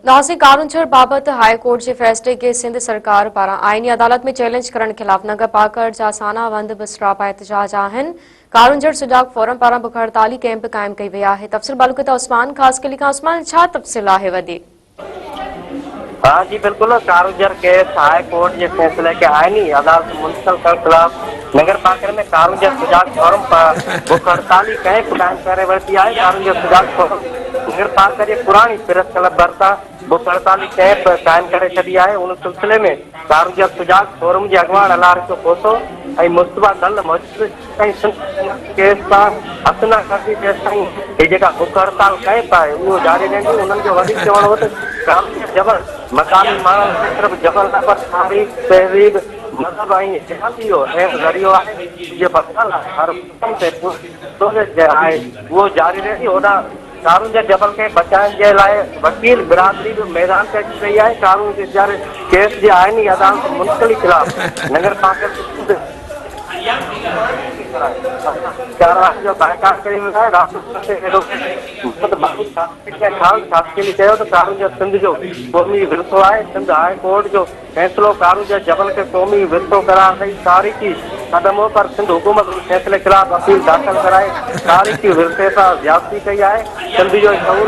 नासिक कारूंझर बाबत high court के फैसले के सिंध सरकार पारा आईनी अदालत में चैलेंज करण खिलाफ नगर पार्कर जा साना वंद बसरापा एहतजाज आहिनि। कारूंझर सुजाग फोरम पारा बुख हड़ताली कैंप कायम कई वई आहे। तफ़सील मालूम उस्मान खास के लिखा। उस्मान, छा तफ़सील आहे वधीक? हाँ जी बिल्कुल, कारूंझर केस हाई कोर्ट के फैसले के आईनी अदालत मुंतकिल करण खिलाफ नगर पार्कर में कारूंझर सुजाग फोरम पर बुख हड़ताली कैंप कायम करे वरिती आहे। कारूंझर सुजाग फोरम नगर पार्कर जे पुरानी प्रेस क्लब भरिसां बुख हड़ताली कैंप कायम करे छॾी आहे। उन सिलसिले में कारूंझर सुजाग फोरम जे अॻवान अलारिको कोसो ऐं मुस्तबा दल मौजूद केस सां हसना करदी तेसिताईं ही जेका बुख हड़ताल कैंप आहे उहो जारी रहंदी। उन्हनि जो वधीक चवणो हो त कारूंझर जबल मकामी माण्हुनि सिर्फ़ जबल न पर तारीख़ तहज़ीब मज़हब ऐं इतिहादियो ऐं ज़रियो आहे जे बदल हर कम ते आहे उहो जारी रहंदी। होॾां कारूंझर जबल के बचाइण जे लाइ वकील बिरादरी भी मैदान ते अची रही आहे। कारूंझर केस जे आईनी अदालत मुंतकिली खिलाफ नगर पार्कर जो बाइकाट कई वियो आहे। कारूंझर सिंध जो क़ौमी विरसो आहे। सिंध हाई कोर्ट जो फैसलो कारूंझर जबल के क़ौमी विरसो करार ॾेई तारीख़ी कदम पर सिंध हुकूमत फैसले खिलाफ अपील दाख़िल कराए तारीख़ी विरसे सां ज़्यादती कई आहे। सिंध जो शौर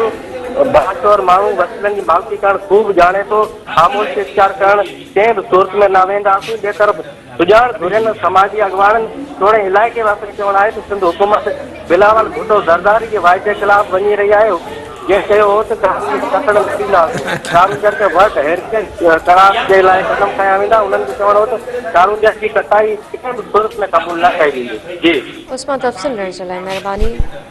बाशोर माण्हू वसीलनि जी मालिकी करण ख़ूब जाने थो। ख़ामोश इख्तियार करण कंहिं बि सूरत में न वेंदासीं। ॿिए तरफ़ सुञाण घुरियल समाजी अॻवाननि थोरे इलाइक़े वासियुनि चवणु आहे त सिंध हुकूमत बिलावल भुट्टो ज़रदारी जे वाइदे ख़िलाफ़ वञी रही आहे। जंहिं चयो हो त कारूंझर खे वर्ल्ड हेरिटेज करार जे लाइ क़दम खयां वेंदा। उन्हनि जो चवणु हो त कारूंझर जी कटाई कंहिं बि सूरत में क़बूल न कई वेंदी। जी उस्मान, तफ़सील ॾियण जे लाइ महिरबानी।